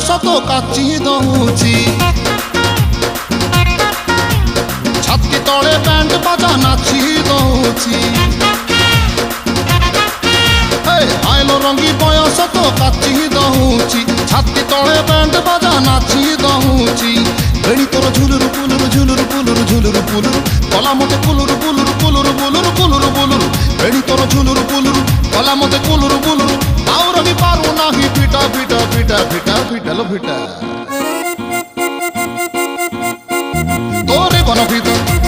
ତ କାଚି ଦଉଛି ଛାତି ତଳେ ବ୍ୟାଣ୍ଡ ବାଜା ନାଚି ଦଉଛି ଆଇଲୋ ରଙ୍ଗୀ ବୟସ ତ କାଚି ଦଉଛି ଛାତି ତଳେ ବ୍ୟାଣ୍ଡ ବାଜା ନାଚି ଦଉଛି ବେଣୀ ତୋର ଝୁଲୁରୁ ପୁଲୁରୁ ଝୁଲୁରୁ ପୁଲୁରୁ ଝୁଲୁରୁ ପୁଲୁରୁ କଲା ମତେ କୁଲୁରୁ ପୁଲୁରୁ କୁଲୁରୁ ବୁଲୁରୁ କୁଲୁରୁ ବୁଲୁରୁ ବେଣୀ ତୋର ଝୁଲୁରୁ ପୁଲୁରୁ କଲା ମତେ କୁଲୁରୁ ବୁଲୁରୁ ଆଉ ରହି ପାରୁ ନାହିଁ ଫିଟା ଫିଟା ଫିଟା ଫିଟା ଫିଟାଲୋ ଫିଟା ତୋରେ ବନ ଭିତ